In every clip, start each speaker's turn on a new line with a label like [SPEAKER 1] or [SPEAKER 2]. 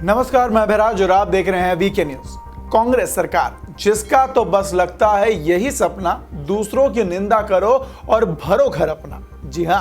[SPEAKER 1] नमस्कार, मैं अभिराज और आप देख रहे हैं वीके न्यूज। कांग्रेस सरकार, जिसका तो बस लगता है यही सपना, दूसरों की निंदा करो और भरो घर अपना। जी हां,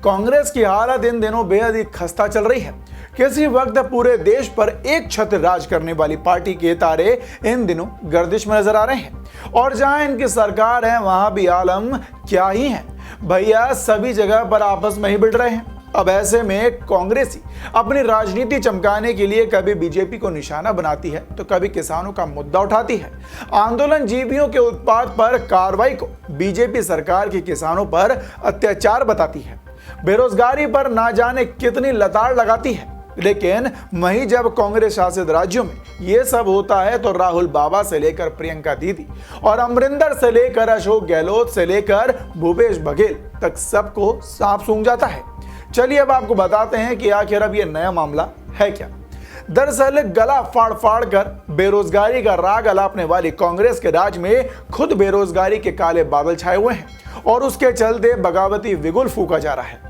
[SPEAKER 1] कांग्रेस की हालत इन दिनों बेहद ही खस्ता चल रही है। किसी वक्त पूरे देश पर एक छत्र राज करने वाली पार्टी के तारे इन दिनों गर्दिश में नजर आ रहे हैं और जहां इनकी सरकार है वहां भी आलम क्या ही है भैया, सभी जगह पर आपस में ही भिड़ रहे हैं। अब ऐसे में कांग्रेसी अपनी राजनीति चमकाने के लिए कभी बीजेपी को निशाना बनाती है तो कभी किसानों का मुद्दा उठाती है। आंदोलन जीवियों के उत्पाद पर कार्रवाई को बीजेपी सरकार के किसानों पर अत्याचार बताती है। बेरोजगारी पर ना जाने कितनी लताड़ लगाती है। लेकिन वहीं जब कांग्रेस शासित राज्यों में यह सब होता है तो राहुल बाबा से लेकर प्रियंका दीदी और अमरिंदर से लेकर अशोक गहलोत से लेकर भूपेश बघेल तक सबको सांप सूंघ जाता है। चलिए अब आपको बताते हैं कि आखिर अब ये नया मामला है क्या। दरअसल गला फाड़ फाड़ कर बेरोजगारी का राग अलापने वाली कांग्रेस के राज में खुद बेरोजगारी के काले बादल छाए हुए हैं और उसके चलते बगावती बिगुल फूका जा रहा है।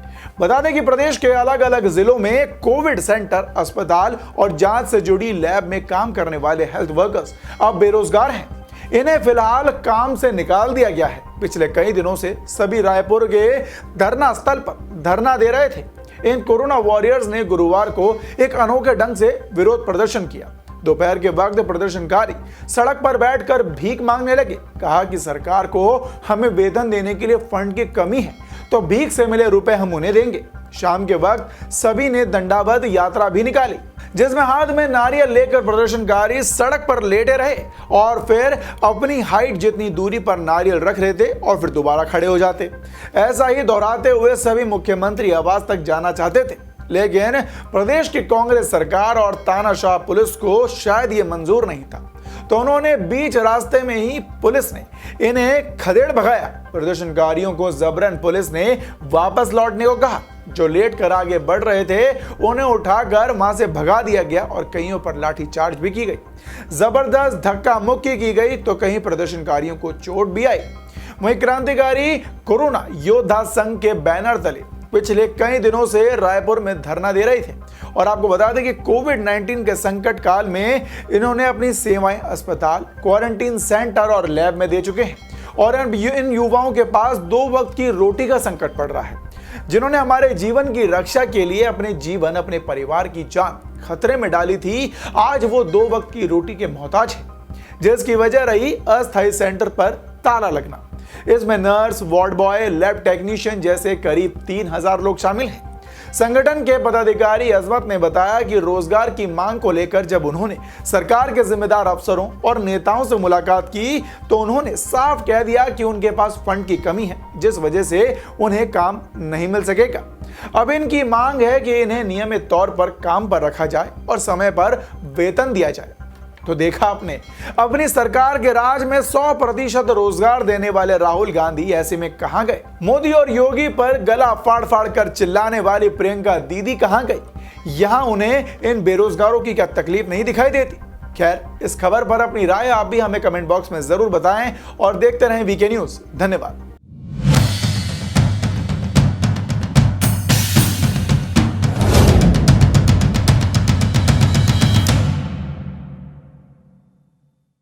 [SPEAKER 1] बता दें कि प्रदेश के अलग अलग जिलों में कोविड सेंटर, अस्पताल और जांच से जुड़ी लैब में काम करने वाले हेल्थ वर्कर्स अब बेरोजगार हैं। इन्हें फिलहाल काम से निकाल दिया गया है। पिछले कई दिनों से सभी रायपुर के धरना स्थल पर धरना दे रहे थे। इन कोरोना वॉरियर्स ने गुरुवार को एक अनोखे ढंग से विरोध प्रदर्शन किया। दोपहर के वक्त प्रदर्शनकारी सड़क पर बैठकर भीख मांगने लगे। कहा कि सरकार को हमें वेतन देने के लिए फंड की कमी है तो भीख से मिले रुपए हम उन्हें देंगे। शाम के वक्त सभी ने दंडाबद्ध यात्रा भी निकाली जिसमें हाथ में नारियल लेकर प्रदर्शनकारी सड़क पर लेटे रहे और फिर अपनी हाइट जितनी दूरी पर नारियल रख लेते और फिर दोबारा खड़े हो जाते। ऐसा ही दोहराते हुए सभी मुख्यमंत्री आवास तक जाना चाहते थे, लेकिन प्रदेश की कांग्रेस सरकार और तानाशाह पुलिस को शायद ये मंजूर नहीं था, तो उन्होंने बीच रास्ते में ही पुलिस ने इन्हें खदेड़ भगाया। प्रदर्शनकारियों को जबरन पुलिस ने वापस लौटने को कहा। जो लेट कर आगे बढ़ रहे थे उन्हें उठाकर वहां से भगा दिया गया और कईयों पर लाठीचार्ज भी की गई। जबरदस्त धक्का मुक्की की गई तो कहीं प्रदर्शनकारियों को चोट भी आई। वहीं क्रांतिकारी कोरोना योद्धा संघ के बैनर तले पिछले कई दिनों से रायपुर में धरना दे रहे थे और आपको बता दें कि कोविड-19 के संकट काल में इन्होंने अपनी सेवाएं अस्पताल, क्वारंटीन सेंटर और लैब में दे चुके हैं और इन युवाओं के पास 2 वक्त की रोटी का संकट पड़ रहा है। जिन्होंने हमारे जीवन की रक्षा के लिए अपने जीवन, अपने परिवार की जान खतरे में डाली थी, आज वो 2 वक्त की रोटी के मोहताज है, जिसकी वजह रही अस्थायी सेंटर पर ताला लगना। इसमें nurse, ward boy, lab technician जैसे करीब 3000 लोग शामिल हैं। संगठन के पदाधिकारी अजमत ने बताया कि रोजगार की मांग को लेकर जब उन्होंने सरकार के जिम्मेदार अफसरों और नेताओं से मुलाकात की तो उन्होंने साफ कह दिया कि उनके पास फंड की कमी है, जिस वजह से उन्हें काम नहीं मिल सकेगा। अब इनकी मांग है कि इन्हें नियमित तौर पर काम पर रखा जाए और समय पर वेतन दिया जाए। तो देखा आपने, अपनी सरकार के राज में 100% रोजगार देने वाले राहुल गांधी ऐसे में कहां गए? मोदी और योगी पर गला फाड़ फाड़ कर चिल्लाने वाली प्रियंका दीदी कहां गई? यहां उन्हें इन बेरोजगारों की क्या तकलीफ नहीं दिखाई देती? खैर, इस खबर पर अपनी राय आप भी हमें कमेंट बॉक्स में जरूर बताएं और देखते रहें वीके न्यूज। धन्यवाद।